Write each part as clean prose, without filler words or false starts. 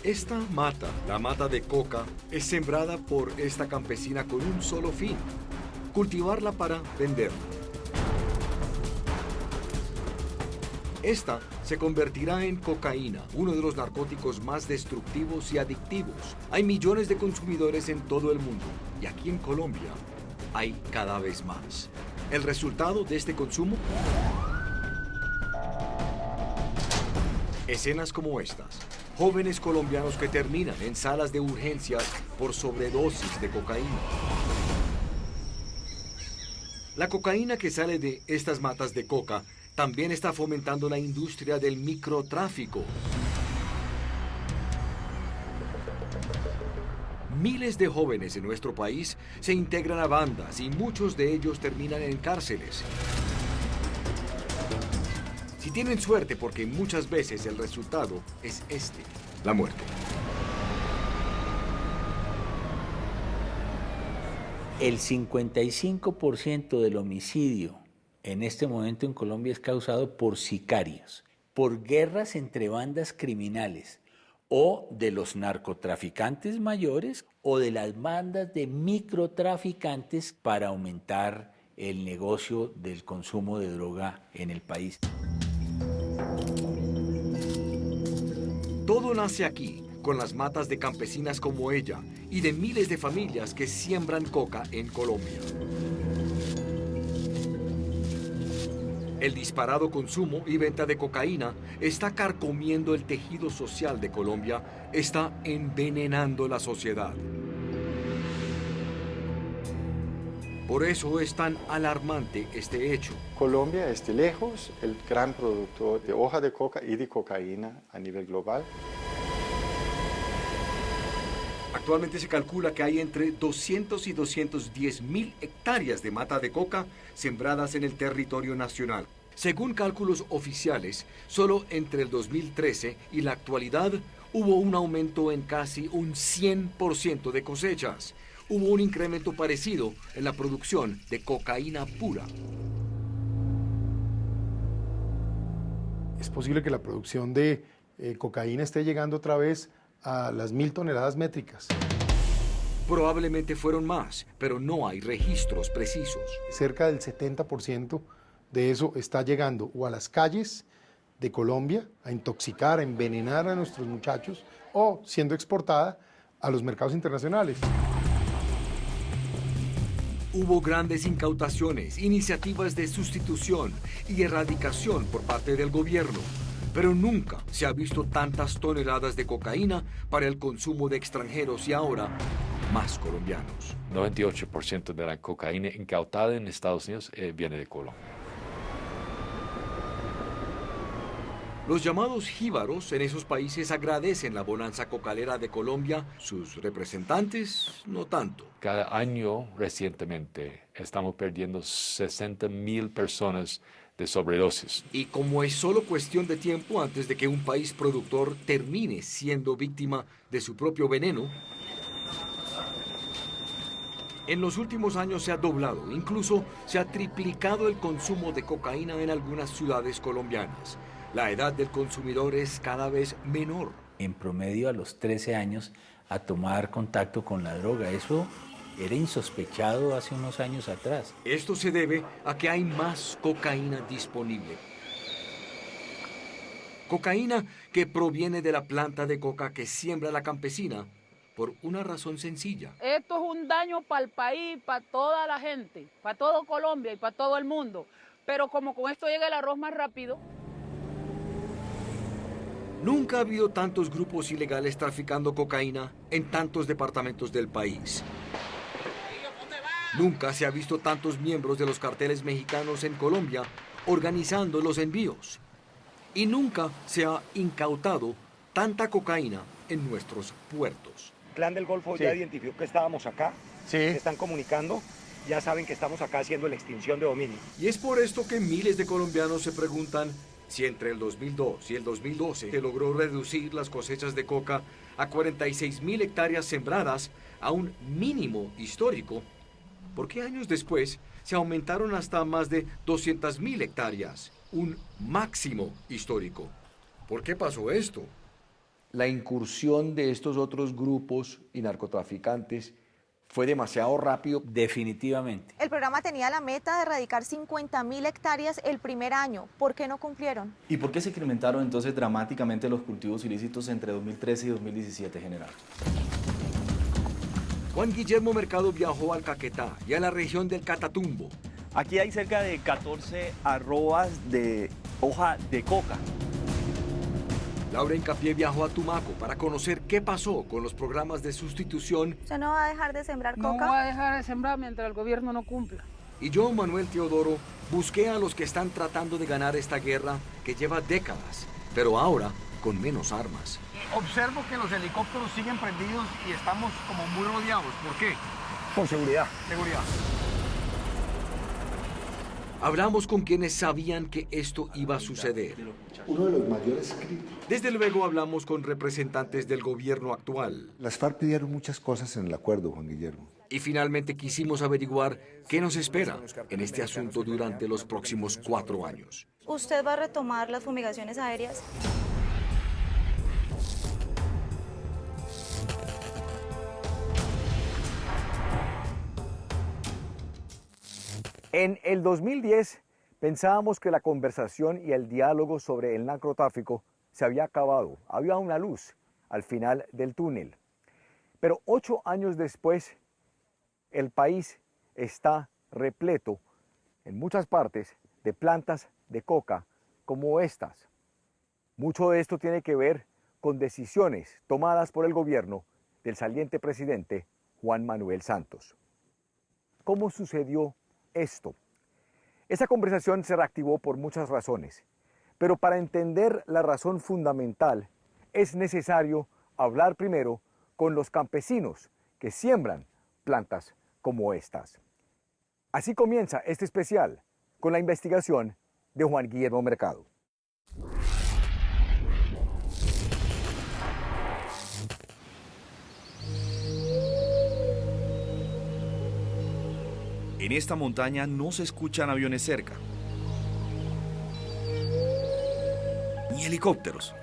Esta mata, la mata de coca, es sembrada por esta campesina con un solo fin: cultivarla para venderla. Esta se convertirá en cocaína, uno de los narcóticos más destructivos y adictivos. Hay millones de consumidores en todo el mundo y aquí en Colombia hay cada vez más. ¿El resultado de este consumo? Escenas como estas. Jóvenes colombianos que terminan en salas de urgencias por sobredosis de cocaína. La cocaína que sale de estas matas de coca también está fomentando la industria del microtráfico. Miles de jóvenes en nuestro país se integran a bandas y muchos de ellos terminan en cárceles. Si tienen suerte, porque muchas veces el resultado es la muerte. El 55% del homicidio en este momento en Colombia es causado por sicarios, por guerras entre bandas criminales, o de los narcotraficantes mayores o de las bandas de microtraficantes para aumentar el negocio del consumo de droga en el país. Todo nace aquí, con las matas de campesinas como ella y de miles de familias que siembran coca en Colombia. El disparado consumo y venta de cocaína está carcomiendo el tejido social de Colombia, está envenenando la sociedad. Por eso es tan alarmante este hecho. Colombia es de lejos el gran productor de hoja de coca y de cocaína a nivel global. Actualmente se calcula que hay entre 200 y 210 mil hectáreas de mata de coca sembradas en el territorio nacional. Según cálculos oficiales, solo entre el 2013 y la actualidad hubo un aumento en casi un 100% de cosechas. Hubo un incremento parecido en la producción de cocaína pura. Es posible que la producción de cocaína esté llegando otra vez a las 1000 toneladas métricas. Probablemente fueron más, pero no hay registros precisos. Cerca del 70% de eso está llegando o a las calles de Colombia a intoxicar, a envenenar a nuestros muchachos, o siendo exportada a los mercados internacionales. Hubo grandes incautaciones, iniciativas de sustitución y erradicación por parte del gobierno, pero nunca se ha visto tantas toneladas de cocaína para el consumo de extranjeros y ahora más colombianos. 98% de la cocaína incautada en Estados Unidos viene de Colombia. Los llamados jíbaros en esos países agradecen la bonanza cocalera de Colombia, sus representantes no tanto. Cada año recientemente estamos perdiendo 60,000 personas de sobredosis. Y como es solo cuestión de tiempo antes de que un país productor termine siendo víctima de su propio veneno, en los últimos años se ha doblado, incluso se ha triplicado el consumo de cocaína en algunas ciudades colombianas. La edad del consumidor es cada vez menor. En promedio a los 13 años a tomar contacto con la droga. Eso era insospechado hace unos años atrás. Esto se debe a que hay más cocaína disponible. Cocaína que proviene de la planta de coca que siembra la campesina por una razón sencilla. Esto es un daño para el país, para toda la gente, para todo Colombia y para todo el mundo. Pero como con esto llega el arroz más rápido. Nunca ha habido tantos grupos ilegales traficando cocaína en tantos departamentos del país. Nunca se ha visto tantos miembros de los carteles mexicanos en Colombia organizando los envíos. Y nunca se ha incautado tanta cocaína en nuestros puertos. El Clan del Golfo ya identificó que estábamos acá, que están comunicando, ya saben que estamos acá haciendo la extinción de dominio. Y es por esto que miles de colombianos se preguntan si entre el 2002 y el 2012 se logró reducir las cosechas de coca a 46,000 hectáreas sembradas a un mínimo histórico, ¿por qué años después se aumentaron hasta más de 200,000 hectáreas, un máximo histórico? ¿Por qué pasó esto? la incursión de estos otros grupos y narcotraficantes fue demasiado rápido. Definitivamente. El programa tenía la meta de erradicar 50.000 hectáreas el primer año. ¿Por qué no cumplieron? ¿Y por qué se incrementaron entonces dramáticamente los cultivos ilícitos entre 2013 y 2017, general? Juan Guillermo Mercado viajó al Caquetá y a la región del Catatumbo. Aquí hay cerca de 14 arrobas de hoja de coca. Laura Hincapié viajó a Tumaco para conocer qué pasó con los programas de sustitución. ¿Usted no va a dejar de sembrar No coca? va a dejar de sembrar mientras el gobierno no cumpla. Y yo, Manuel Teodoro, busqué a los que están tratando de ganar esta guerra que lleva décadas, pero ahora con menos armas. Observo que los helicópteros siguen prendidos y estamos como muy rodeados. ¿Por qué? Por seguridad. Seguridad. Hablamos con quienes sabían que esto iba a suceder. Uno de los mayores críticos. Desde luego hablamos con representantes del gobierno actual. Las FARC pidieron muchas cosas en el acuerdo, Juan Guillermo. Y finalmente quisimos averiguar qué nos espera en este asunto durante los próximos 4 años. ¿Usted va a retomar las fumigaciones aéreas? En el 2010 pensábamos que la conversación y el diálogo sobre el narcotráfico se había acabado. Había una luz al final del túnel. Pero 8 años después, el país está repleto en muchas partes de plantas de coca como estas. Mucho de esto tiene que ver con decisiones tomadas por el gobierno del saliente presidente Juan Manuel Santos. ¿Cómo sucedió esto? Esa conversación se reactivó por muchas razones, pero para entender la razón fundamental es necesario hablar primero con los campesinos que siembran plantas como estas. Así comienza este especial con la investigación de Juan Guillermo Mercado. En esta montaña no se escuchan aviones cerca, ni helicópteros,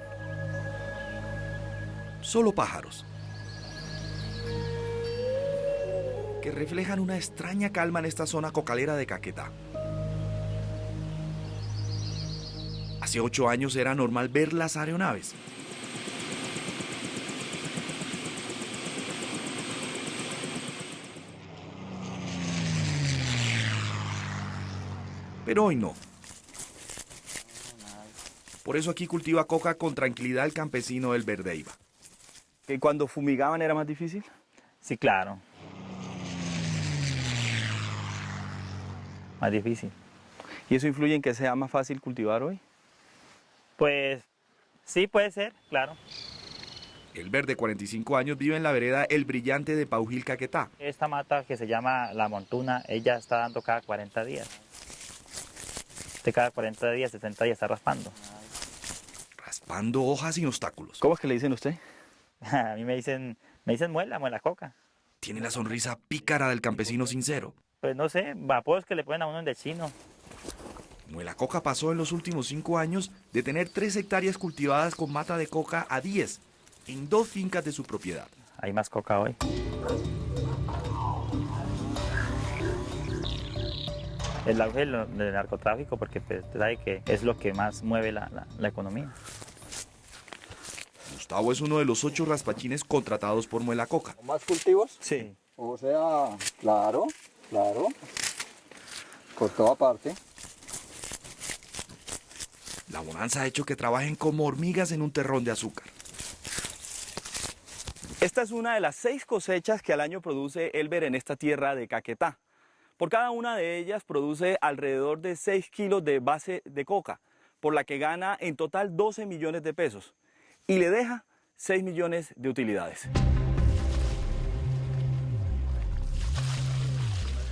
solo pájaros, que reflejan una extraña calma en esta zona cocalera de Caquetá. Hace 8 años era normal ver las aeronaves. Pero hoy no. Por eso aquí cultiva coca con tranquilidad el campesino del Verdeiva. ¿Y cuando fumigaban era más difícil? Sí, claro. Más difícil. ¿Y eso influye en que sea más fácil cultivar hoy? Pues sí, puede ser, claro. Elber, de 45 años, vive en la vereda El Brillante de Paujil, Caquetá. Esta mata que se llama La Montuna, ella está dando cada 40 días. De cada 40 días, 60 días está raspando. Raspando hojas sin obstáculos. ¿Cómo es que le dicen a usted? A mí me dicen muela coca. Tiene la sonrisa pícara del campesino sincero. Pues no sé, apodos que le ponen a uno de chino. Muela Coca pasó en los últimos 5 años de tener 3 hectáreas cultivadas con mata de coca a 10 en 2 fincas de su propiedad. Hay más coca hoy. El auge del narcotráfico, porque pues, usted sabe que es lo que más mueve la economía. Gustavo es uno de los 8 raspachines contratados por Muela Coca. ¿Más cultivos? Sí. O sea, claro, por toda parte. La bonanza ha hecho que trabajen como hormigas en un terrón de azúcar. Esta es una de las 6 cosechas que al año produce Elber en esta tierra de Caquetá. Por cada una de ellas produce alrededor de 6 kilos de base de coca, por la que gana en total 12 millones de pesos y le deja 6 millones de utilidades.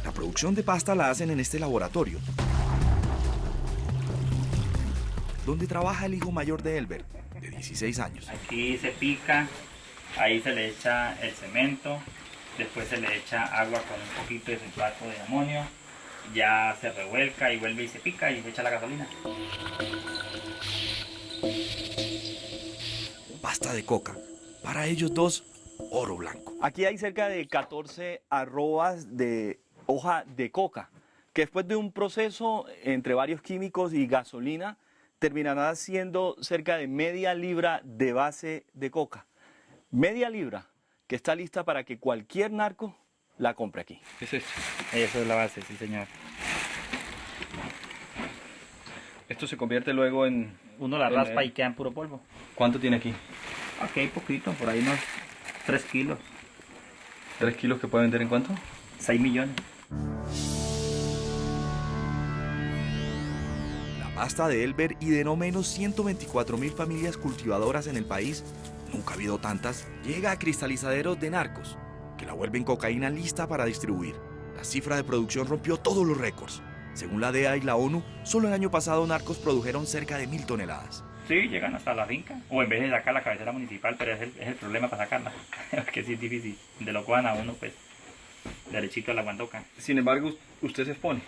La producción de pasta la hacen en este laboratorio, donde trabaja el hijo mayor de Elber, de 16 años. Aquí se pica, ahí se le echa el cemento, después se le echa agua con un poquito de sulfato de amonio, ya se revuelca y vuelve y se pica y se echa la gasolina. pasta de coca. Para ellos dos, oro blanco. Aquí hay cerca de 14 arrobas de hoja de coca, que después de un proceso entre varios químicos y gasolina, terminará siendo cerca de media libra de base de coca. Media libra que está lista para que cualquier narco la compre aquí. ¿Qué es esto? Eso es la base, sí señor. Esto se convierte luego en... Uno la raspa y queda en puro polvo. ¿Cuánto tiene aquí? Aquí hay poquito, por ahí unos 3 kilos. ¿3 kilos que puede vender en cuánto? 6 millones. La pasta de Elber y de no menos 124.000 familias cultivadoras en el país, nunca ha habido tantas, llega a cristalizaderos de narcos, que la vuelven cocaína lista para distribuir. La cifra de producción rompió todos los récords. Según la DEA y la ONU, solo el año pasado narcos produjeron cerca de 1.000 toneladas. Sí, llegan hasta la finca, o en vez de sacar la cabecera municipal, pero es el problema para sacarla, que sí es difícil, de lo cojan a uno pues derechito a la guandoca. Sin embargo, usted se expone.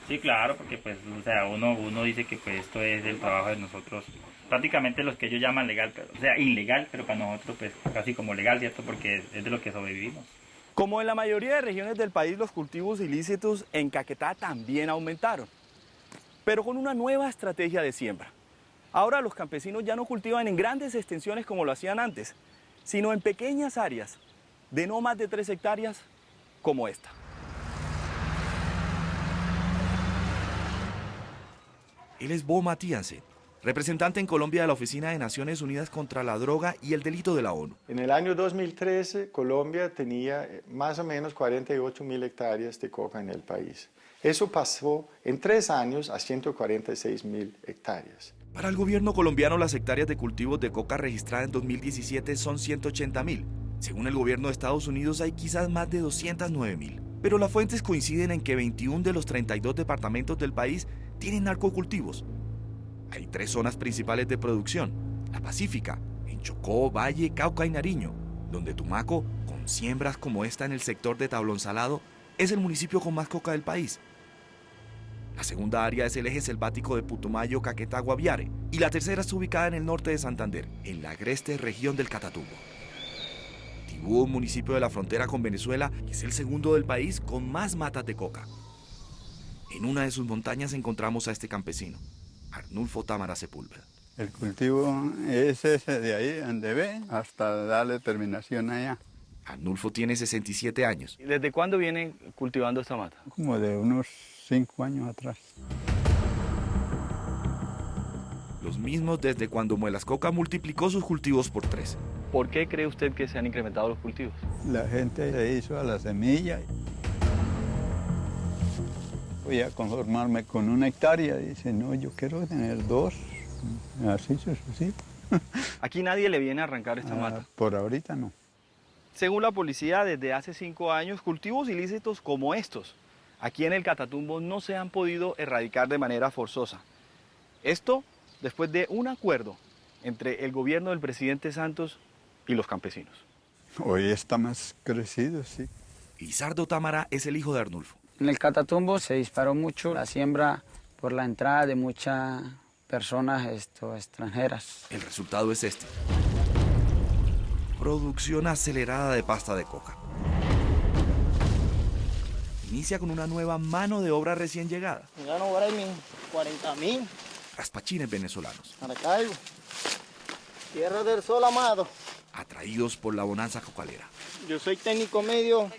Sí, claro, porque pues, o sea, uno dice que pues esto es el trabajo de nosotros, prácticamente los que ellos llaman legal, pero, o sea, ilegal, pero para nosotros pues casi como legal, ¿cierto? Porque es de lo que sobrevivimos. Como en la mayoría de regiones del país, los cultivos ilícitos en Caquetá también aumentaron, pero con una nueva estrategia de siembra. Ahora los campesinos ya no cultivan en grandes extensiones como lo hacían antes, sino en pequeñas áreas de no más de 3 hectáreas como esta. Él es Bo Matiansen, representante en Colombia de la Oficina de Naciones Unidas contra la Droga y el Delito de la ONU. En el año 2013, Colombia tenía más o menos 48.000 hectáreas de coca en el país. Eso pasó en 3 años a 146.000 hectáreas. Para el gobierno colombiano, las hectáreas de cultivos de coca registradas en 2017 son 180.000. Según el gobierno de Estados Unidos, hay quizás más de 209.000. Pero las fuentes coinciden en que 21 de los 32 departamentos del país tienen narcocultivos. Hay 3 zonas principales de producción: la Pacífica, en Chocó, Valle, Cauca y Nariño, donde Tumaco, con siembras como esta en el sector de Tablón Salado, es el municipio con más coca del país. La segunda área es el eje selvático de Putumayo, Caquetá, Guaviare, y la tercera está ubicada en el norte de Santander, en la agreste región del Catatumbo. Tibú, un municipio de la frontera con Venezuela, es el segundo del país con más matas de coca. En una de sus montañas encontramos a este campesino, Arnulfo Támara Sepúlveda. El cultivo es ese de ahí, donde ve, hasta darle terminación allá. Arnulfo tiene 67 años. ¿Desde cuándo viene cultivando esta mata? Como de unos 5 años atrás. Los mismos desde cuando Muelas Coca multiplicó sus cultivos por 3. ¿Por qué cree usted que se han incrementado los cultivos? La gente se hizo a la semilla. Voy a conformarme con 1 hectárea. Dice, no, yo quiero tener 2. Así sucesivo. Aquí nadie le viene a arrancar esta mata. Por ahorita no. Según la policía, desde hace 5 años, cultivos ilícitos como estos, aquí en el Catatumbo, no se han podido erradicar de manera forzosa. Esto después de un acuerdo entre el gobierno del presidente Santos y los campesinos. Hoy está más crecido, sí. Lizardo Támara es el hijo de Arnulfo. En el Catatumbo se disparó mucho la siembra por la entrada de muchas personas extranjeras. El resultado es este: producción acelerada de pasta de coca. Inicia con una nueva mano de obra recién llegada. Ya no vale 40.000. Raspachines venezolanos. Maracaibo. Tierra del Sol, amado. Atraídos por la bonanza cocalera. Yo soy técnico medio,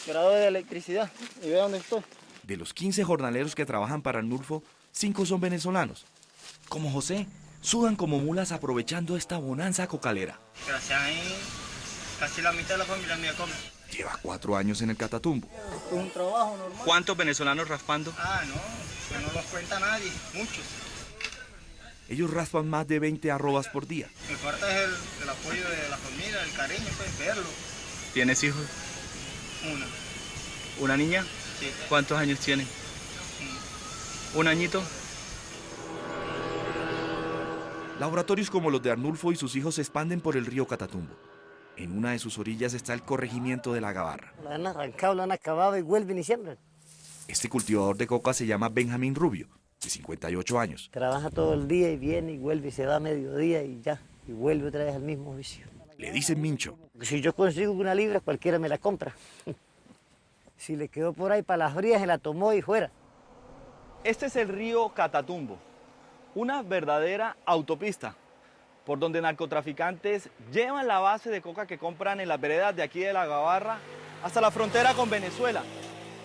grado de electricidad. Y ve dónde estoy. De los 15 jornaleros que trabajan para Arnulfo, 5 son venezolanos. Como José, sudan como mulas aprovechando esta bonanza cocalera. Gracias a mí, casi la mitad de la familia mía come. Lleva 4 años en el Catatumbo. Esto es un trabajo normal. ¿Cuántos venezolanos raspando? No, pues no los cuenta nadie, muchos. Ellos raspan más de 20 arrobas por día. Me falta es el apoyo de la familia, el cariño, pues verlo. ¿Tienes hijos? Una. ¿Una niña? Sí. ¿Cuántos años tiene? 1 añito. Laboratorios como los de Arnulfo y sus hijos se expanden por el río Catatumbo. En una de sus orillas está el corregimiento de La Gabarra. La han arrancado, la han acabado y vuelven y siembran. Este cultivador de coca se llama Benjamín Rubio, de 58 años. Trabaja todo el día y viene y vuelve y se va a mediodía y ya. y vuelve otra vez al mismo vicio. Le dicen Mincho. Si yo consigo 1 libra, cualquiera me la compra. Si le quedó por ahí para las frías, se la tomó y fuera. Este es el río Catatumbo, una verdadera autopista por donde narcotraficantes llevan la base de coca que compran en las veredas de aquí de La Gabarra hasta la frontera con Venezuela,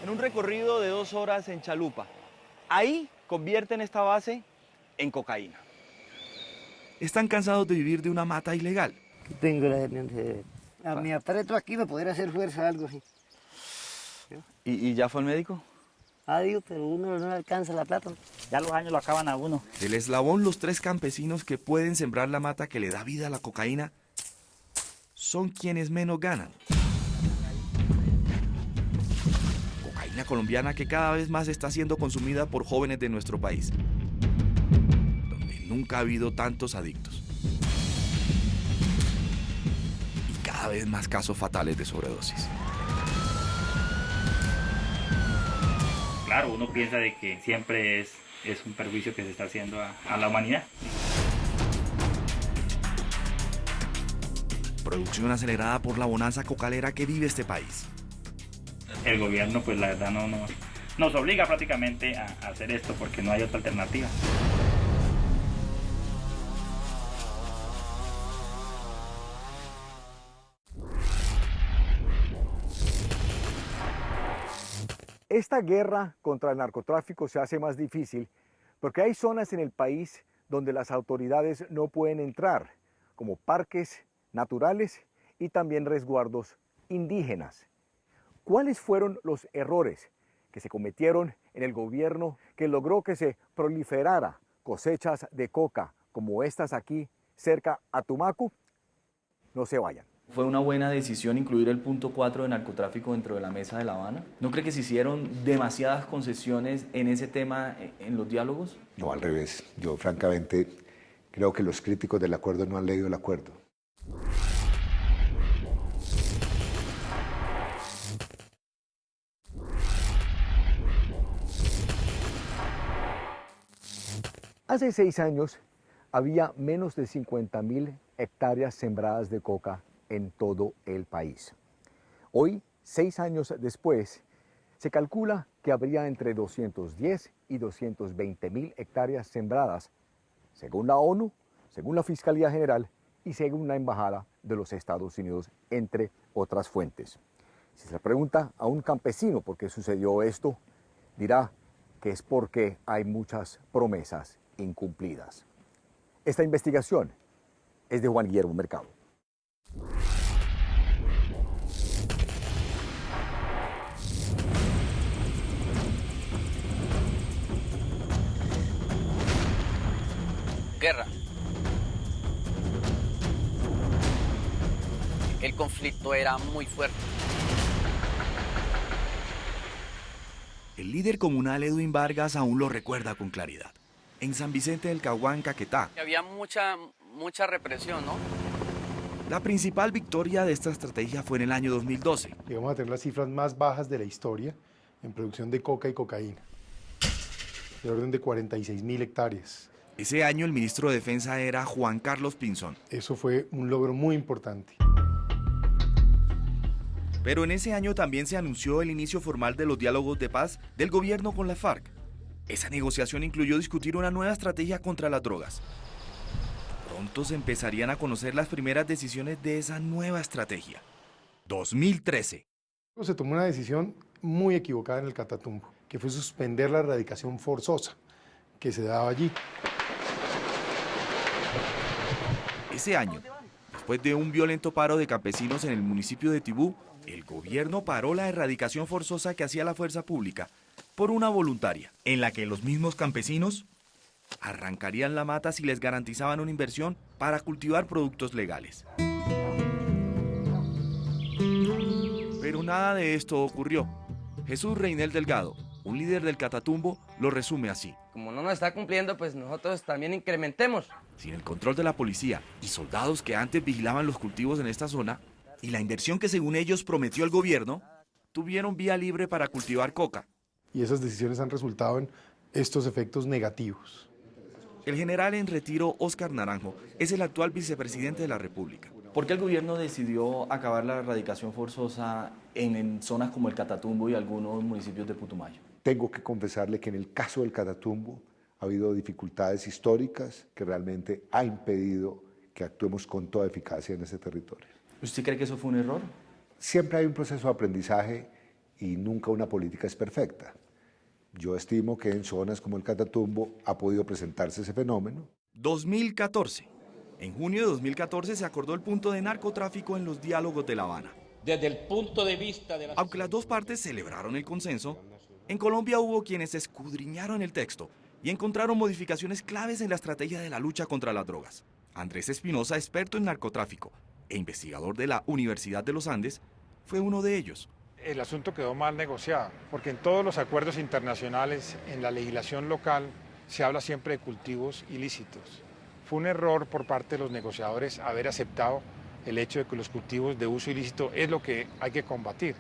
en un recorrido de 2 horas en chalupa. Ahí convierten esta base en cocaína. Están cansados de vivir de una mata ilegal. Tengo a mi apreto aquí me podría hacer fuerza algo así. ¿Y ya fue al médico? Adiós, pero uno no le alcanza la plata. Ya los años lo acaban a uno. Del eslabón, los 3 campesinos que pueden sembrar la mata que le da vida a la cocaína son quienes menos ganan. Cocaína colombiana que cada vez más está siendo consumida por jóvenes de nuestro país, donde nunca ha habido tantos adictos. Y cada vez más casos fatales de sobredosis. Claro, uno piensa de que siempre es un perjuicio que se está haciendo a la humanidad. Producción acelerada por la bonanza cocalera que vive este país. El gobierno, pues la verdad, nos obliga prácticamente a hacer esto porque no hay otra alternativa. Esta guerra contra el narcotráfico se hace más difícil porque hay zonas en el país donde las autoridades no pueden entrar, como parques naturales y también resguardos indígenas. ¿Cuáles fueron los errores que se cometieron en el gobierno que logró que se proliferara cosechas de coca como estas aquí cerca a Tumaco? No se vayan. ¿Fue una buena decisión incluir el punto 4 de narcotráfico dentro de la mesa de La Habana? ¿No cree que se hicieron demasiadas concesiones en ese tema en los diálogos? No, al revés. Yo francamente creo que los críticos del acuerdo no han leído el acuerdo. Hace 6 años había menos de 50.000 hectáreas sembradas de coca en todo el país. Hoy, 6 años después, se calcula que habría entre 210 y 220.000 hectáreas sembradas, según la ONU, según la Fiscalía General y según la Embajada de los Estados Unidos, entre otras fuentes. Si se le pregunta a un campesino por qué sucedió esto, dirá que es porque hay muchas promesas incumplidas. Esta investigación es de Juan Guillermo Mercado. Guerra. El conflicto era muy fuerte. El líder comunal Edwin Vargas aún lo recuerda con claridad. En San Vicente del Caguán, Caquetá. Había mucha represión, ¿no? La principal victoria de esta estrategia fue en el año 2012. Llegamos a tener las cifras más bajas de la historia en producción de coca y cocaína, de orden de 46.000 hectáreas. Ese año el ministro de Defensa era Juan Carlos Pinzón. Eso fue un logro muy importante. Pero en ese año también se anunció el inicio formal de los diálogos de paz del gobierno con la FARC. Esa negociación incluyó discutir una nueva estrategia contra las drogas. Pronto se empezarían a conocer las primeras decisiones de esa nueva estrategia. 2013. Se tomó una decisión muy equivocada en el Catatumbo, que fue suspender la erradicación forzosa que se daba allí. Ese año, después de un violento paro de campesinos en el municipio de Tibú, el gobierno paró la erradicación forzosa que hacía la fuerza pública por una voluntaria, en la que los mismos campesinos arrancarían la mata si les garantizaban una inversión para cultivar productos legales. Pero nada de esto ocurrió. Jesús Reinel Delgado, un líder del Catatumbo, lo resume así. Como no nos está cumpliendo, pues nosotros también incrementemos. Sin el control de la policía y soldados que antes vigilaban los cultivos en esta zona, y la inversión que según ellos prometió el gobierno, tuvieron vía libre para cultivar coca. Y esas decisiones han resultado en estos efectos negativos. El general en retiro, Óscar Naranjo, es el actual vicepresidente de la República. ¿Por qué el gobierno decidió acabar la erradicación forzosa en zonas como el Catatumbo y algunos municipios de Putumayo? Tengo que confesarle que en el caso del Catatumbo ha habido dificultades históricas que realmente ha impedido que actuemos con toda eficacia en ese territorio. ¿Usted cree que eso fue un error? Siempre hay un proceso de aprendizaje y nunca una política es perfecta. Yo estimo que en zonas como el Catatumbo ha podido presentarse ese fenómeno. 2014. En junio de 2014 se acordó el punto de narcotráfico en los diálogos de La Habana. Desde el punto de vista de Aunque las dos partes celebraron el consenso, en Colombia hubo quienes escudriñaron el texto y encontraron modificaciones claves en la estrategia de la lucha contra las drogas. Andrés Espinosa, experto en narcotráfico e investigador de la Universidad de los Andes, fue uno de ellos. El asunto quedó mal negociado, porque en todos los acuerdos internacionales, en la legislación local, se habla siempre de cultivos ilícitos. Fue un error por parte de los negociadores haber aceptado el hecho de que los cultivos de uso ilícito es lo que hay que combatir.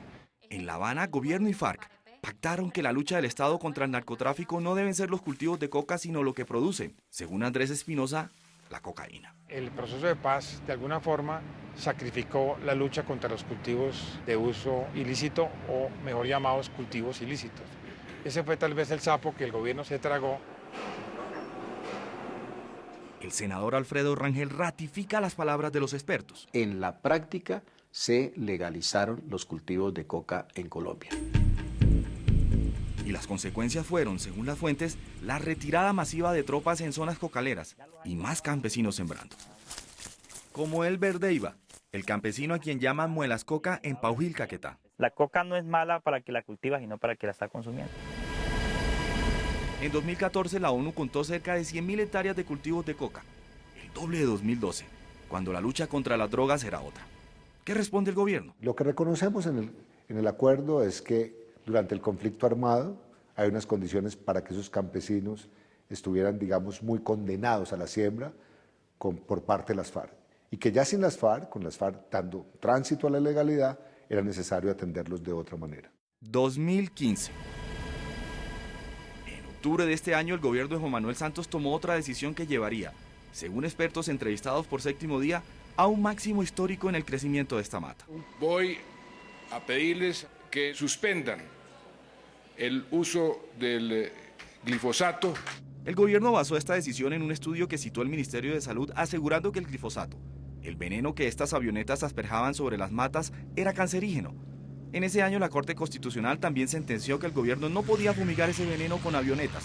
En La Habana, gobierno y FARC pactaron que la lucha del Estado contra el narcotráfico no deben ser los cultivos de coca, sino lo que producen, según Andrés Espinosa, la cocaína. El proceso de paz, de alguna forma, sacrificó la lucha contra los cultivos de uso ilícito, o mejor llamados cultivos ilícitos. Ese fue tal vez el sapo que el gobierno se tragó. El senador Alfredo Rangel ratifica las palabras de los expertos. En la práctica se legalizaron los cultivos de coca en Colombia. Y las consecuencias fueron, según las fuentes, la retirada masiva de tropas en zonas cocaleras y más campesinos sembrando. Como Elber Deiva, el campesino a quien llaman muelas coca en Paujil, Caquetá. La coca no es mala para que la cultivas, sino para que la está consumiendo. En 2014 la ONU contó cerca de 100.000 hectáreas de cultivos de coca, el doble de 2012, cuando la lucha contra las drogas era otra. ¿Qué responde el gobierno? Lo que reconocemos en el acuerdo es que durante el conflicto armado hay unas condiciones para que esos campesinos estuvieran, digamos, muy condenados a la siembra por parte de las FARC. Y que ya sin las FARC, con las FARC dando tránsito a la legalidad, era necesario atenderlos de otra manera. 2015. En octubre de este año, el gobierno de Juan Manuel Santos tomó otra decisión que llevaría, según expertos entrevistados por Séptimo Día, a un máximo histórico en el crecimiento de esta mata. Voy a pedirles que suspendan el uso del glifosato. El gobierno basó esta decisión en un estudio que citó el Ministerio de Salud asegurando que el glifosato, el veneno que estas avionetas asperjaban sobre las matas, era cancerígeno. En ese año la Corte Constitucional también sentenció que el gobierno no podía fumigar ese veneno con avionetas,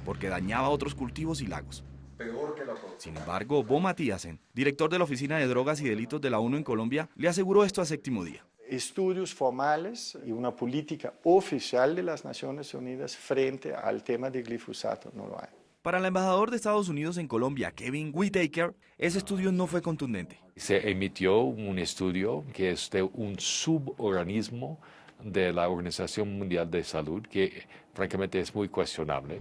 porque dañaba otros cultivos y lagos. Peor que la coca. Sin embargo, Bo Matíasen, director de la Oficina de Drogas y Delitos de la ONU en Colombia, le aseguró esto a Séptimo Día. Estudios formales y una política oficial de las Naciones Unidas frente al tema del glifosato no lo hay. Para el embajador de Estados Unidos en Colombia, Kevin Whitaker, ese estudio no fue contundente. Se emitió un estudio que es de un suborganismo de la Organización Mundial de Salud que francamente es muy cuestionable.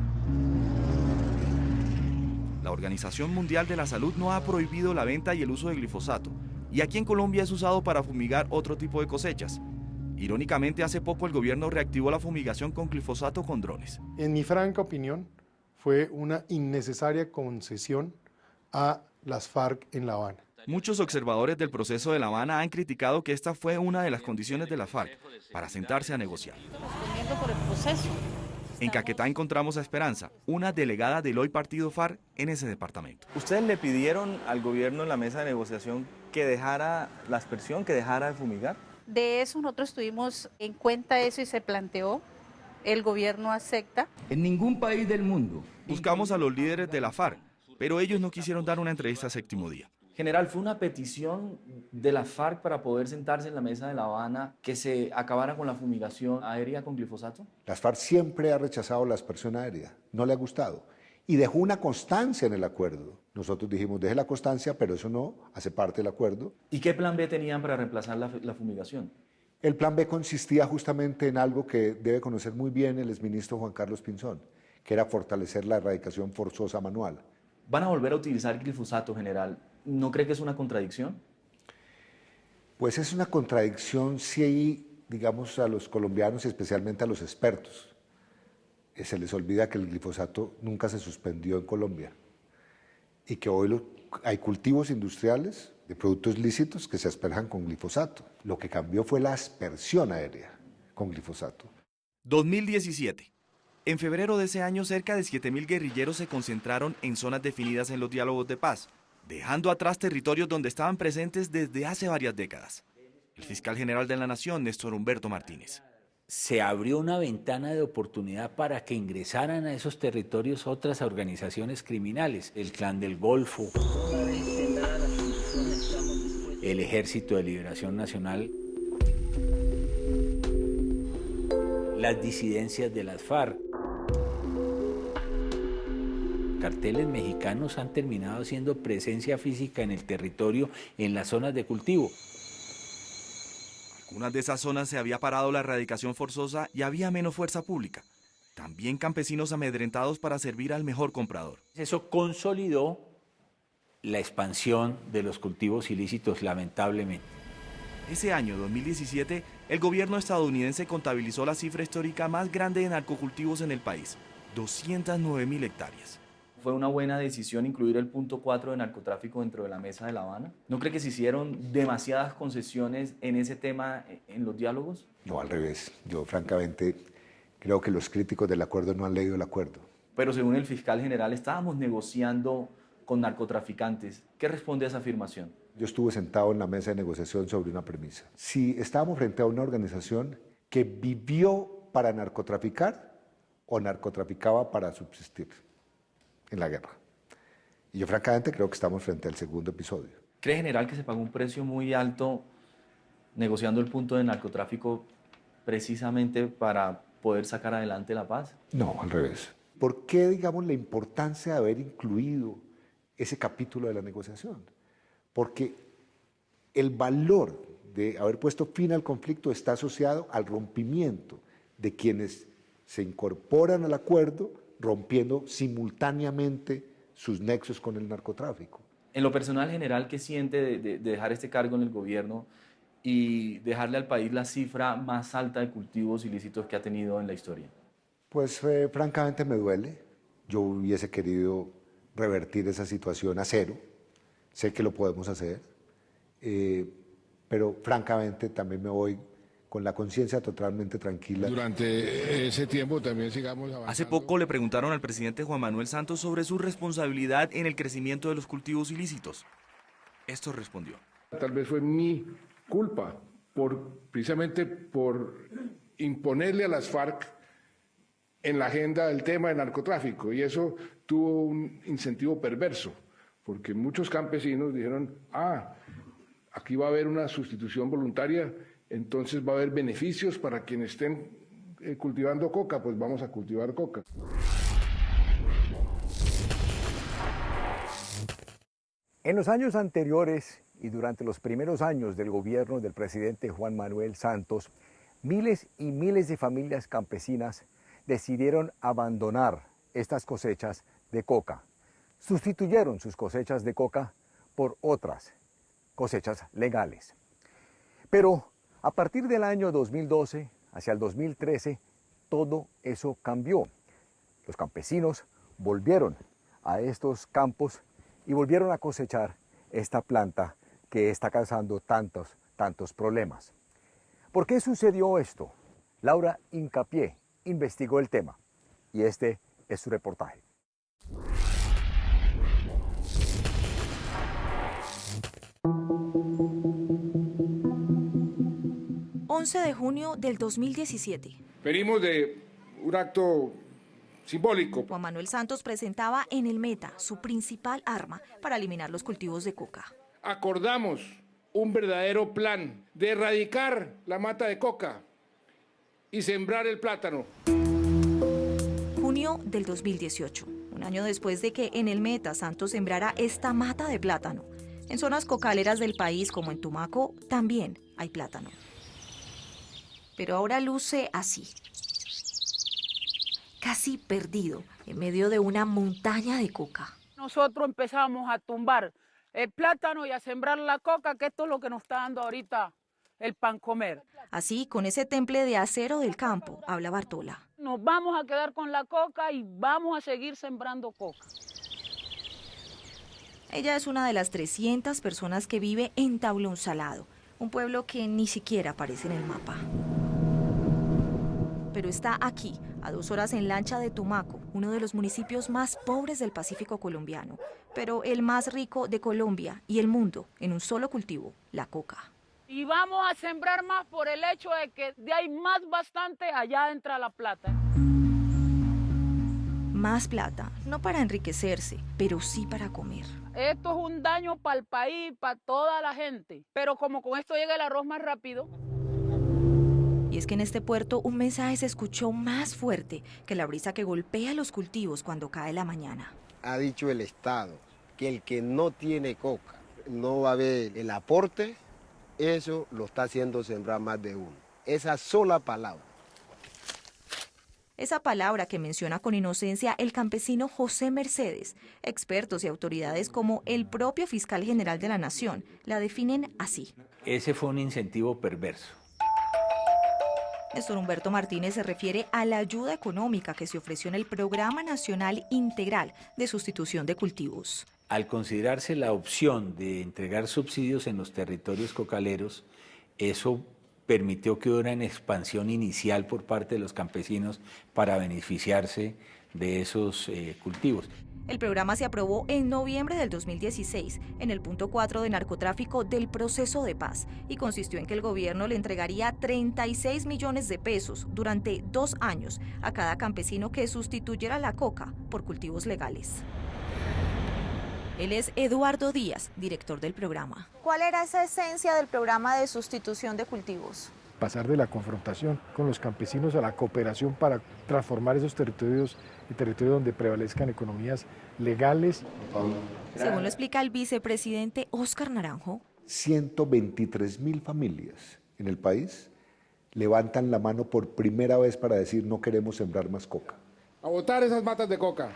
La Organización Mundial de la Salud no ha prohibido la venta y el uso de glifosato, y aquí en Colombia es usado para fumigar otro tipo de cosechas. Irónicamente, hace poco el gobierno reactivó la fumigación con glifosato con drones. En mi franca opinión, fue una innecesaria concesión a las FARC en La Habana. Muchos observadores del proceso de La Habana han criticado que esta fue una de las condiciones de la FARC para sentarse a negociar. En Caquetá encontramos a Esperanza, una delegada del hoy partido FARC en ese departamento. ¿Ustedes le pidieron al gobierno en la mesa de negociación que dejara la aspersión, que dejara de fumigar? De eso nosotros tuvimos en cuenta eso y se planteó. El gobierno acepta. En ningún país del mundo. Buscamos a los líderes de la FARC, pero ellos no quisieron dar una entrevista a Séptimo Día. General, ¿fue una petición de la FARC para poder sentarse en la mesa de La Habana que se acabara con la fumigación aérea con glifosato? Las FARC siempre ha rechazado la aspersión aérea, no le ha gustado. Y dejó una constancia en el acuerdo. Nosotros dijimos, deje la constancia, pero eso no hace parte del acuerdo. ¿Y qué plan B tenían para reemplazar la fumigación? El plan B consistía justamente en algo que debe conocer muy bien el exministro Juan Carlos Pinzón, que era fortalecer la erradicación forzosa manual. ¿Van a volver a utilizar glifosato, general? ¿No cree que es una contradicción? Pues es una contradicción si, digamos, a los colombianos y especialmente a los expertos, se les olvida que el glifosato nunca se suspendió en Colombia. y que hoy hay cultivos industriales de productos lícitos que se asperjan con glifosato. Lo que cambió fue la aspersión aérea con glifosato. 2017. En febrero de ese año, cerca de 7.000 guerrilleros se concentraron en zonas definidas en los diálogos de paz, dejando atrás territorios donde estaban presentes desde hace varias décadas. El fiscal general de la Nación, Néstor Humberto Martínez. Se abrió una ventana de oportunidad para que ingresaran a esos territorios otras organizaciones criminales, el Clan del Golfo, el Ejército de Liberación Nacional, las disidencias de las FARC. Carteles mexicanos han terminado siendo presencia física en el territorio, en las zonas de cultivo. En algunas de esas zonas se había parado la erradicación forzosa y había menos fuerza pública. También campesinos amedrentados para servir al mejor comprador. Eso consolidó la expansión de los cultivos ilícitos, lamentablemente. Ese año, 2017, el gobierno estadounidense contabilizó la cifra histórica más grande de narcocultivos en el país, 209.000 hectáreas. ¿Fue una buena decisión incluir el punto 4 de narcotráfico dentro de la mesa de La Habana? ¿No cree que se hicieron demasiadas concesiones en ese tema en los diálogos? No, al revés. Yo francamente creo que los críticos del acuerdo no han leído el acuerdo. Pero según el fiscal general, estábamos negociando con narcotraficantes. ¿Qué responde a esa afirmación? Yo estuve sentado en la mesa de negociación sobre una premisa. Si estábamos frente a una organización que vivió para narcotraficar o narcotraficaba para subsistir en la guerra. Y yo francamente creo que estamos frente al segundo episodio. ¿Cree, general, que se pagó un precio muy alto negociando el punto de narcotráfico precisamente para poder sacar adelante la paz? No, al revés. ¿Por qué, digamos, la importancia de haber incluido ese capítulo de la negociación? Porque el valor de haber puesto fin al conflicto está asociado al rompimiento de quienes se incorporan al acuerdo, rompiendo simultáneamente sus nexos con el narcotráfico. En lo personal, general, ¿qué siente de dejar este cargo en el gobierno y dejarle al país la cifra más alta de cultivos ilícitos que ha tenido en la historia? Pues francamente me duele. Yo hubiese querido revertir esa situación a cero. Sé que lo podemos hacer, pero francamente también me voy con la conciencia totalmente tranquila. Durante ese tiempo también sigamos avanzando. Hace poco le preguntaron al presidente Juan Manuel Santos sobre su responsabilidad en el crecimiento de los cultivos ilícitos. Esto respondió. Tal vez fue mi culpa, precisamente por imponerle a las FARC en la agenda el tema del narcotráfico, y eso tuvo un incentivo perverso, porque muchos campesinos dijeron, aquí va a haber una sustitución voluntaria, entonces va a haber beneficios para quienes estén cultivando coca, pues vamos a cultivar coca. En los años anteriores y durante los primeros años del gobierno del presidente Juan Manuel Santos, miles y miles de familias campesinas decidieron abandonar estas cosechas de coca. Sustituyeron sus cosechas de coca por otras cosechas legales. Pero a partir del año 2012 hacia el 2013, todo eso cambió. Los campesinos volvieron a estos campos y volvieron a cosechar esta planta que está causando tantos problemas. ¿Por qué sucedió esto? Laura Hincapié investigó el tema y este es su reportaje. De junio del 2017. Venimos de un acto simbólico. Juan Manuel Santos presentaba en el Meta su principal arma para eliminar los cultivos de coca. Acordamos un verdadero plan de erradicar la mata de coca y sembrar el plátano. Junio del 2018, un año después de que en el Meta Santos sembrara esta mata de plátano. En zonas cocaleras del país, como en Tumaco, también hay plátano. Pero ahora luce así, casi perdido, en medio de una montaña de coca. Nosotros empezamos a tumbar el plátano y a sembrar la coca, que esto es lo que nos está dando ahorita el pan comer. Así, con ese temple de acero del campo, habla Bartola. Nos vamos a quedar con la coca y vamos a seguir sembrando coca. Ella es una de las 300 personas que vive en Tablón Salado, un pueblo que ni siquiera aparece en el mapa. Pero está aquí, a 2 horas en lancha de Tumaco, uno de los municipios más pobres del Pacífico colombiano, pero el más rico de Colombia y el mundo en un solo cultivo, la coca. Y vamos a sembrar más por el hecho de que de ahí más bastante allá entra la plata. Más plata, no para enriquecerse, pero sí para comer. Esto es un daño para el país, para toda la gente. Pero como con esto llega el arroz más rápido. Y es que en este puerto un mensaje se escuchó más fuerte que la brisa que golpea los cultivos cuando cae la mañana. Ha dicho el Estado que el que no tiene coca no va a ver el aporte, eso lo está haciendo sembrar más de uno. Esa sola palabra. Esa palabra que menciona con inocencia el campesino José Mercedes, expertos y autoridades como el propio fiscal general de la Nación la definen así. Ese fue un incentivo perverso. Néstor Humberto Martínez se refiere a la ayuda económica que se ofreció en el Programa Nacional Integral de Sustitución de Cultivos. Al considerarse la opción de entregar subsidios en los territorios cocaleros, eso permitió que hubiera una expansión inicial por parte de los campesinos para beneficiarse de esos cultivos. El programa se aprobó en noviembre del 2016 en el punto 4 de narcotráfico del proceso de paz y consistió en que el gobierno le entregaría 36 millones de pesos durante 2 años a cada campesino que sustituyera la coca por cultivos legales. Él es Eduardo Díaz, director del programa. ¿Cuál era esa esencia del programa de sustitución de cultivos? Pasar de la confrontación con los campesinos a la cooperación para transformar esos territorios en territorios donde prevalezcan economías legales. Según lo explica el vicepresidente Óscar Naranjo, 123.000 familias en el país levantan la mano por primera vez para decir no queremos sembrar más coca. A botar esas matas de coca.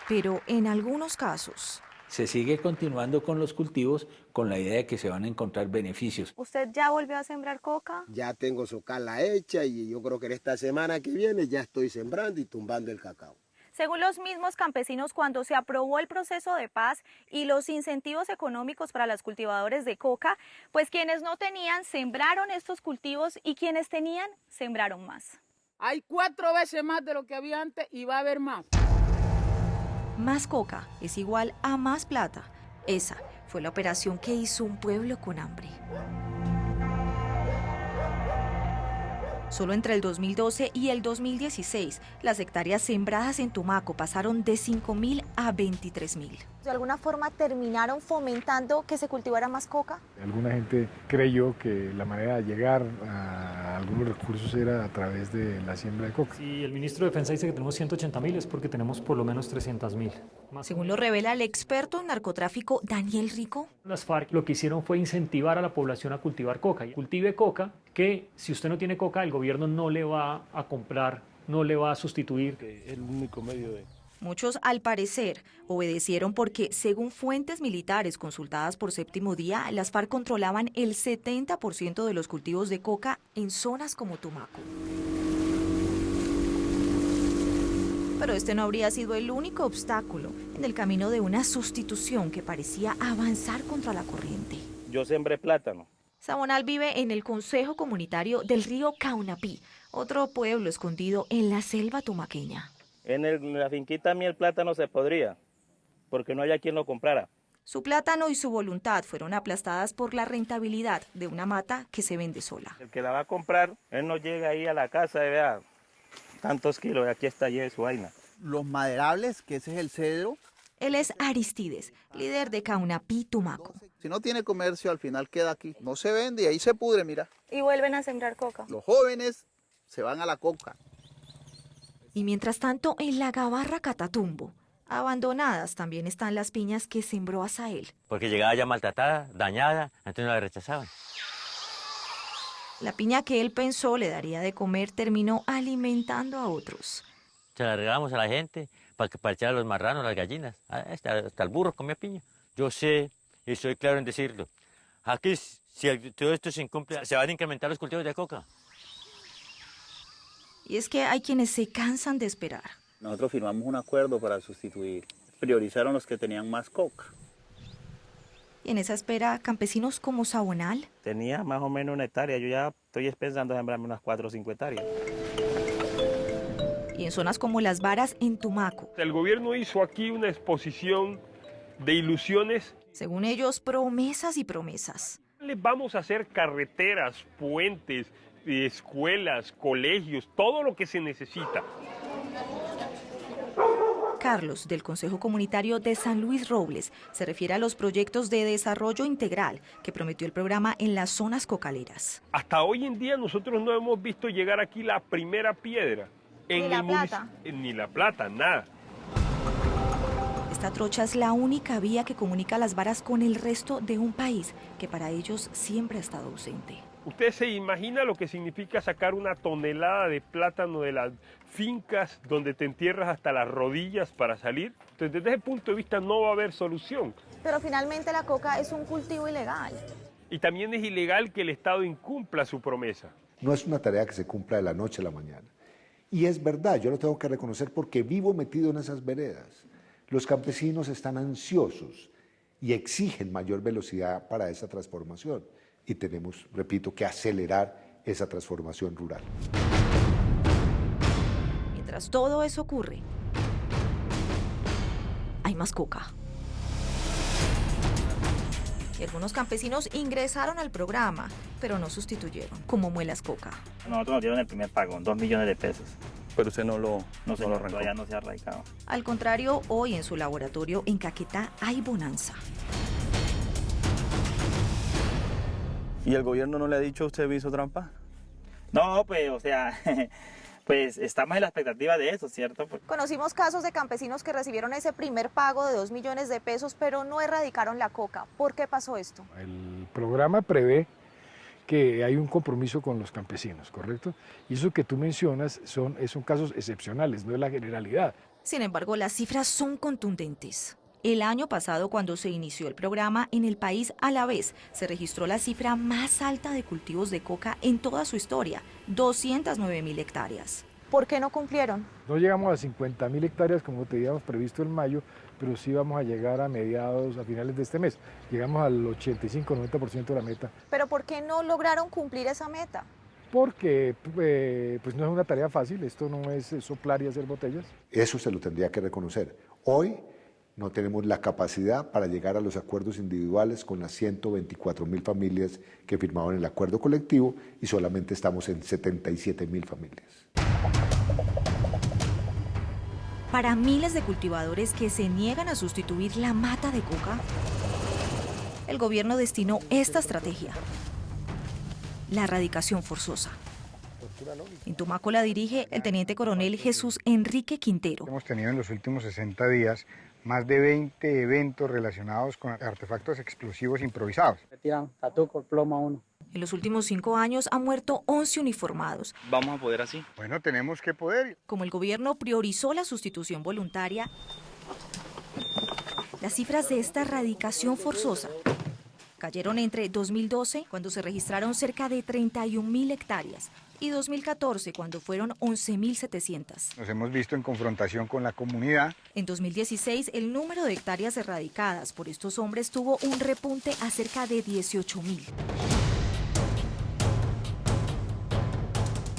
Pero en algunos casos se sigue continuando con los cultivos con la idea de que se van a encontrar beneficios. ¿Usted ya volvió a sembrar coca? Ya tengo socala hecha y yo creo que en esta semana que viene ya estoy sembrando y tumbando el cacao. Según los mismos campesinos, cuando se aprobó el proceso de paz y los incentivos económicos para los cultivadores de coca, pues quienes no tenían sembraron estos cultivos y quienes tenían sembraron más. Hay 4 veces más de lo que había antes y va a haber más. Más coca es igual a más plata. Esa fue la operación que hizo un pueblo con hambre. Solo entre el 2012 y el 2016, las hectáreas sembradas en Tumaco pasaron de 5.000 a 23.000. ¿De alguna forma terminaron fomentando que se cultivara más coca? Alguna gente creyó que la manera de llegar a algunos recursos era a través de la siembra de coca. Si el ministro de Defensa dice que tenemos 180.000 es porque tenemos por lo menos 300.000. Según lo revela el experto en narcotráfico Daniel Rico, las FARC lo que hicieron fue incentivar a la población a cultivar coca. Cultive coca, que si usted no tiene coca, el gobierno no le va a comprar, no le va a sustituir. El único medio de... Muchos, al parecer, obedecieron porque, según fuentes militares consultadas por Séptimo Día, las FARC controlaban el 70% de los cultivos de coca en zonas como Tumaco. Pero este no habría sido el único obstáculo en el camino de una sustitución que parecía avanzar contra la corriente. Yo sembré plátano. Sabonal vive en el Consejo Comunitario del río Caunapí, otro pueblo escondido en la selva tumaqueña. En la finquita mía el plátano se podría, porque no haya quien lo comprara. Su plátano y su voluntad fueron aplastadas por la rentabilidad de una mata que se vende sola. El que la va a comprar, él no llega ahí a la casa y vea tantos kilos, y aquí está ya su vaina. Los maderables, que ese es el cedro. Él es Aristides, líder de Caunapí, Tumaco. Si no tiene comercio, al final queda aquí. No se vende y ahí se pudre, mira. Y vuelven a sembrar coca. Los jóvenes se van a la coca. Y mientras tanto, en la Gabarra Catatumbo, abandonadas también están las piñas que sembró Asael. Porque llegaba ya maltratada, dañada, entonces no la rechazaban. La piña que él pensó le daría de comer terminó alimentando a otros. Se la regalamos a la gente para echar a los marranos, las gallinas. Hasta el burro comía piña. Yo sé, y soy claro en decirlo, aquí si todo esto se incumple, se van a incrementar los cultivos de coca. Y es que hay quienes se cansan de esperar. Nosotros firmamos un acuerdo para sustituir priorizaron los que tenían más coca. Y en esa espera, campesinos como Sabonal. Tenía más o menos 1 hectárea, yo ya estoy pensando en sembrarme unas 4 o 5 hectáreas. Y en zonas como Las Varas, en Tumaco. El gobierno hizo aquí una exposición de ilusiones. Según ellos, promesas y promesas. Les vamos a hacer carreteras, puentes, escuelas, colegios, todo lo que se necesita. Carlos, del Consejo Comunitario de San Luis Robles, se refiere a los proyectos de desarrollo integral que prometió el programa en las zonas cocaleras. Hasta hoy en día nosotros no hemos visto llegar aquí la primera piedra. Ni la plata. Ni la plata, nada. Esta trocha es la única vía que comunica Las Varas con el resto de un país que para ellos siempre ha estado ausente. Usted se imagina lo que significa sacar 1 tonelada de plátano de las fincas donde te entierras hasta las rodillas para salir. Entonces, desde ese punto de vista no va a haber solución. Pero finalmente la coca es un cultivo ilegal. Y también es ilegal que el Estado incumpla su promesa. No es una tarea que se cumpla de la noche a la mañana. Y es verdad, yo lo tengo que reconocer porque vivo metido en esas veredas. Los campesinos están ansiosos y exigen mayor velocidad para esa transformación. Y tenemos, repito, que acelerar esa transformación rural. Mientras todo eso ocurre, hay más coca. Y algunos campesinos ingresaron al programa, pero no sustituyeron, como Muelas Coca. Nosotros nos dieron el primer pago, 2 millones de pesos. Pero usted no lo arrancó. Todavía no se ha arrancado. Al contrario, hoy en su laboratorio en Caquetá hay bonanza. ¿Y el gobierno no le ha dicho a usted hizo trampa? No, pues, o sea, pues estamos en la expectativa de eso, ¿cierto? Conocimos casos de campesinos que recibieron ese primer pago de 2 millones de pesos, pero no erradicaron la coca. ¿Por qué pasó esto? El programa prevé que hay un compromiso con los campesinos, ¿correcto? Y eso que tú mencionas son casos excepcionales, no es la generalidad. Sin embargo, las cifras son contundentes. El año pasado, cuando se inició el programa, en el país a la vez se registró la cifra más alta de cultivos de coca en toda su historia, 209.000 hectáreas. ¿Por qué no cumplieron? No llegamos a 50.000 hectáreas como teníamos previsto en mayo, pero sí vamos a llegar a finales de este mes. Llegamos al 85-90% de la meta. ¿Pero por qué no lograron cumplir esa meta? Porque pues no es una tarea fácil, esto no es soplar y hacer botellas. Eso se lo tendría que reconocer. Hoy no tenemos la capacidad para llegar a los acuerdos individuales con las 124.000 familias que firmaron el acuerdo colectivo y solamente estamos en 77.000 familias. Para miles de cultivadores que se niegan a sustituir la mata de coca, el gobierno destinó esta estrategia: la erradicación forzosa. En Tumaco la dirige el teniente coronel Jesús Enrique Quintero. Hemos tenido en los últimos 60 días más de 20 eventos relacionados con artefactos explosivos improvisados. Tiran tatuco, plomo a uno. En los últimos 5 años han muerto 11 uniformados. ¿Vamos a poder así? Bueno, tenemos que poder. Como el gobierno priorizó la sustitución voluntaria, las cifras de esta erradicación forzosa cayeron entre 2012, cuando se registraron cerca de 31.000 hectáreas, y 2014, cuando fueron 11.700. Nos hemos visto en confrontación con la comunidad. En 2016, el número de hectáreas erradicadas por estos hombres tuvo un repunte a cerca de 18.000.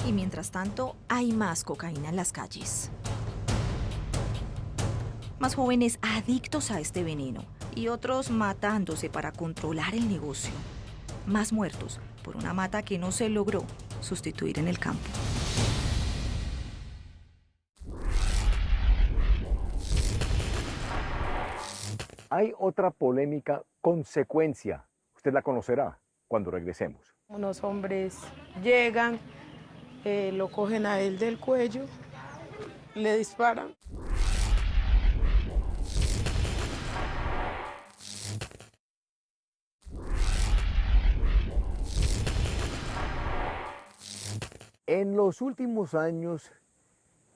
Y mientras tanto, hay más cocaína en las calles. Más jóvenes adictos a este veneno y otros matándose para controlar el negocio. Más muertos por una mata que no se logró sustituir en el campo. Hay otra polémica consecuencia. Usted la conocerá cuando regresemos. Unos hombres llegan, lo cogen a él del cuello, le disparan. En los últimos años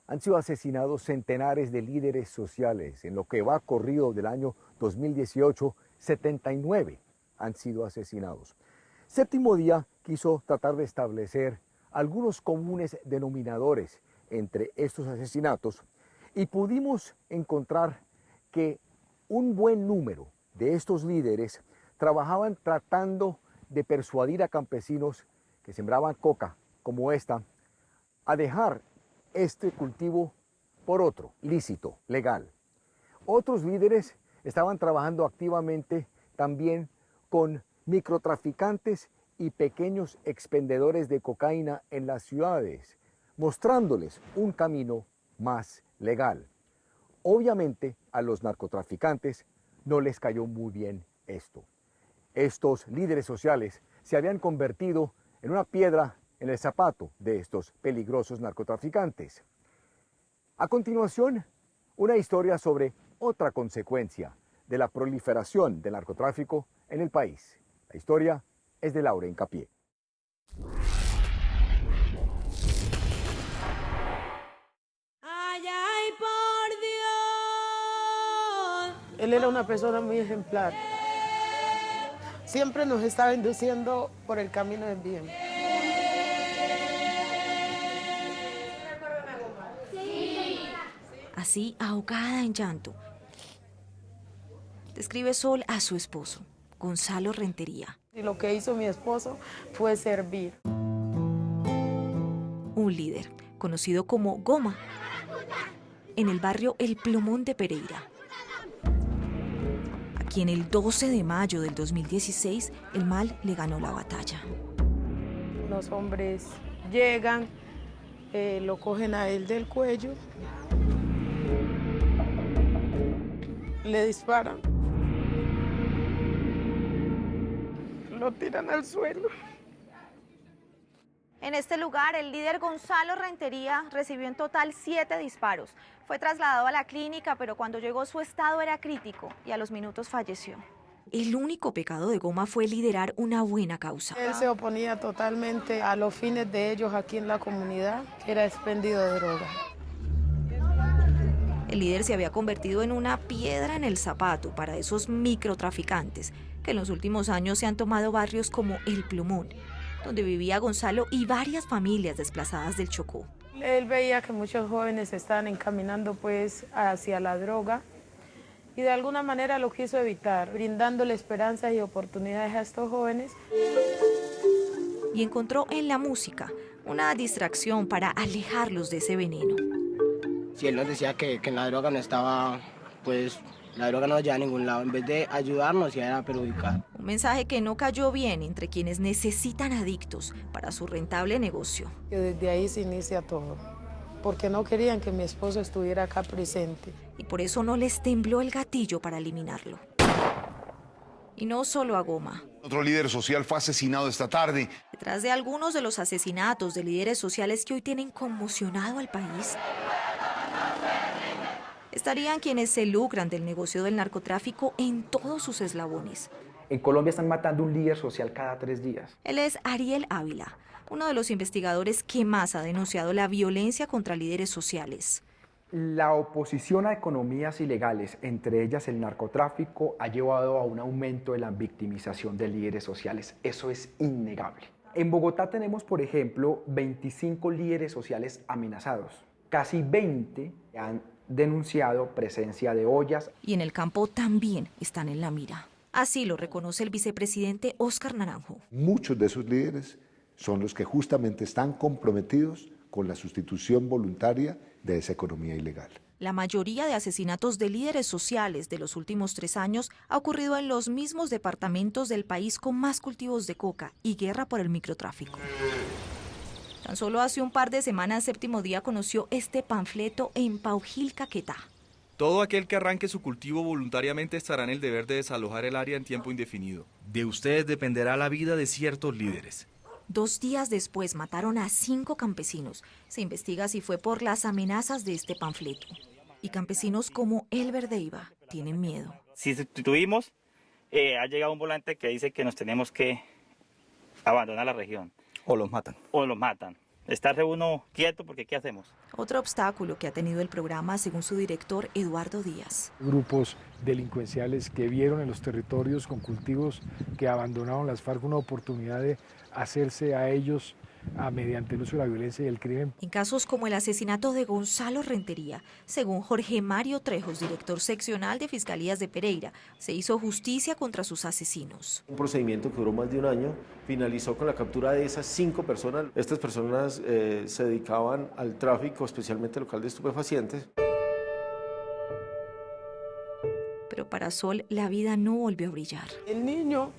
han sido asesinados centenares de líderes sociales. En lo que va corrido del año 2018, 79 han sido asesinados. Séptimo Día quiso tratar de establecer algunos comunes denominadores entre estos asesinatos y pudimos encontrar que un buen número de estos líderes trabajaban tratando de persuadir a campesinos que sembraban coca como esta a dejar este cultivo por otro, lícito, legal. Otros líderes estaban trabajando activamente también con microtraficantes y pequeños expendedores de cocaína en las ciudades, mostrándoles un camino más legal. Obviamente a los narcotraficantes no les cayó muy bien esto. Estos líderes sociales se habían convertido en una piedra en el zapato de estos peligrosos narcotraficantes. A continuación, una historia sobre otra consecuencia de la proliferación del narcotráfico en el país. La historia es de Laura Hincapié. ¡Ay, ay, por Dios! Él era una persona muy ejemplar. Siempre nos estaba induciendo por el camino del bien. Así, ahogada en llanto, describe Sol a su esposo, Gonzalo Rentería. Y lo que hizo mi esposo fue servir. Un líder, conocido como Goma, en el barrio El Plumón de Pereira. A quien el 12 de mayo del 2016 el mal le ganó la batalla. Los hombres llegan, lo cogen a él del cuello, le disparan, lo tiran al suelo. En este lugar, el líder Gonzalo Rentería recibió en total 7 disparos. Fue trasladado a la clínica, pero cuando llegó su estado era crítico y a los minutos falleció. El único pecado de Goma fue liderar una buena causa. Él se oponía totalmente a los fines de ellos aquí en la comunidad, que era expendio de droga. El líder se había convertido en una piedra en el zapato para esos microtraficantes que en los últimos años se han tomado barrios como El Plumón, donde vivía Gonzalo y varias familias desplazadas del Chocó. Él veía que muchos jóvenes estaban encaminando pues hacia la droga y de alguna manera lo quiso evitar, brindándole esperanzas y oportunidades a estos jóvenes. Y encontró en la música una distracción para alejarlos de ese veneno. Si él nos decía que en la droga no estaba, pues la droga no lleva a ningún lado, en vez de ayudarnos ya era perjudicar. Un mensaje que no cayó bien entre quienes necesitan adictos para su rentable negocio. Que desde ahí se inicia todo, porque no querían que mi esposo estuviera acá presente. Y por eso no les tembló el gatillo para eliminarlo. Y no solo a Goma. Otro líder social fue asesinado esta tarde. Detrás de algunos de los asesinatos de líderes sociales que hoy tienen conmocionado al país, estarían quienes se lucran del negocio del narcotráfico en todos sus eslabones. En Colombia están matando un líder social cada 3 días. Él es Ariel Ávila, uno de los investigadores que más ha denunciado la violencia contra líderes sociales. La oposición a economías ilegales, entre ellas el narcotráfico, ha llevado a un aumento de la victimización de líderes sociales. Eso es innegable. En Bogotá tenemos, por ejemplo, 25 líderes sociales amenazados. Casi 20 han denunciado presencia de ollas. Y en el campo también están en la mira. Así lo reconoce el vicepresidente Óscar Naranjo. Muchos de esos líderes son los que justamente están comprometidos con la sustitución voluntaria de esa economía ilegal. La mayoría de asesinatos de líderes sociales de los últimos 3 años ha ocurrido en los mismos departamentos del país con más cultivos de coca y guerra por el microtráfico. Tan solo hace un par de semanas, Séptimo Día conoció este panfleto en Paujil, Caquetá. Todo aquel que arranque su cultivo voluntariamente estará en el deber de desalojar el área en tiempo indefinido. De ustedes dependerá la vida de ciertos líderes. 2 días después mataron a 5 campesinos. Se investiga si fue por las amenazas de este panfleto. Y campesinos como Elber Deiva tienen miedo. Si sustituimos, ha llegado un volante que dice que nos tenemos que abandonar la región. O los matan. O los matan. Estarse uno quieto porque ¿qué hacemos? Otro obstáculo que ha tenido el programa, según su director Eduardo Díaz. Grupos delincuenciales que vieron en los territorios con cultivos que abandonaron las FARC una oportunidad de hacerse a ellos mediante el uso de la violencia y el crimen. En casos como el asesinato de Gonzalo Rentería, según Jorge Mario Trejos, director seccional de Fiscalías de Pereira, se hizo justicia contra sus asesinos. Un procedimiento que duró más de un año finalizó con la captura de esas 5 personas. Estas personas se dedicaban al tráfico, especialmente local de estupefacientes. Pero para Sol la vida no volvió a brillar. El niño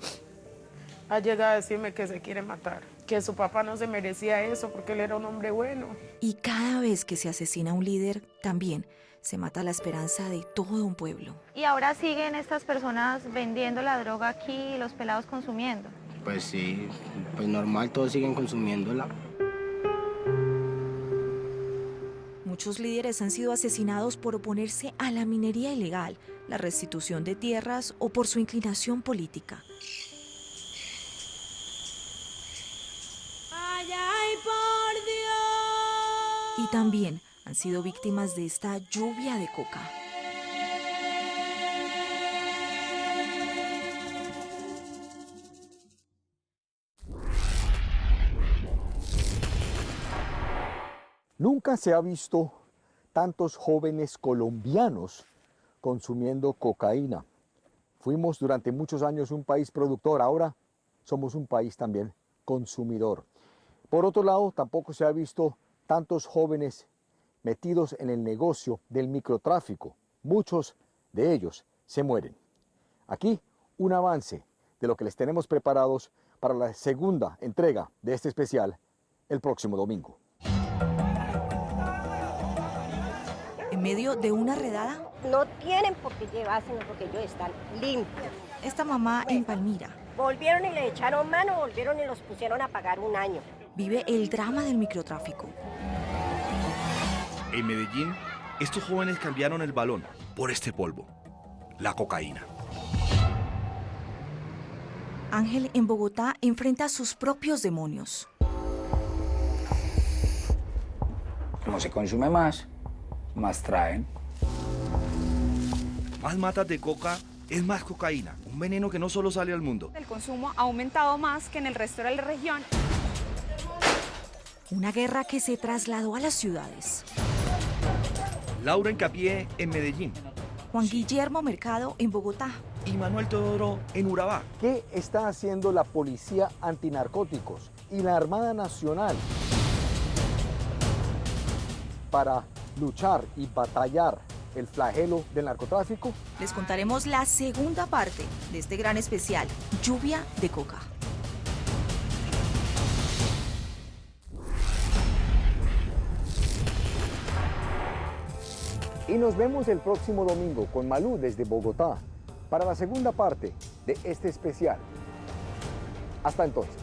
ha llegado a decirme que se quiere matar, que su papá no se merecía eso porque él era un hombre bueno. Y cada vez que se asesina a un líder, también se mata la esperanza de todo un pueblo. Y ahora siguen estas personas vendiendo la droga aquí y los pelados consumiendo. Pues sí, pues normal, todos siguen consumiéndola. Muchos líderes han sido asesinados por oponerse a la minería ilegal, la restitución de tierras o por su inclinación política. Y también han sido víctimas de esta lluvia de coca. Nunca se ha visto tantos jóvenes colombianos consumiendo cocaína. Fuimos durante muchos años un país productor, ahora somos un país también consumidor. Por otro lado, tampoco se ha visto tantos jóvenes metidos en el negocio del microtráfico. Muchos de ellos se mueren. Aquí un avance de lo que les tenemos preparados para la segunda entrega de este especial el próximo domingo. En medio de una redada, no tienen por qué llevárselo porque ellos están limpios. Esta mamá en Palmira volvieron y le echaron mano, volvieron y los pusieron a pagar un año. Vive el drama del microtráfico. En Medellín, estos jóvenes cambiaron el balón por este polvo, la cocaína. Ángel en Bogotá enfrenta sus propios demonios. Como se consume más traen. Más matas de coca es más cocaína, un veneno que no solo sale al mundo. El consumo ha aumentado más que en el resto de la región. Una guerra que se trasladó a las ciudades. Laura Encapié en Medellín. Juan Guillermo Mercado en Bogotá. Y Manuel Teodoro en Urabá. ¿Qué está haciendo la Policía Antinarcóticos y la Armada Nacional para luchar y batallar el flagelo del narcotráfico? Les contaremos la segunda parte de este gran especial, Lluvia de Coca. Y nos vemos el próximo domingo con Malú desde Bogotá para la segunda parte de este especial. Hasta entonces.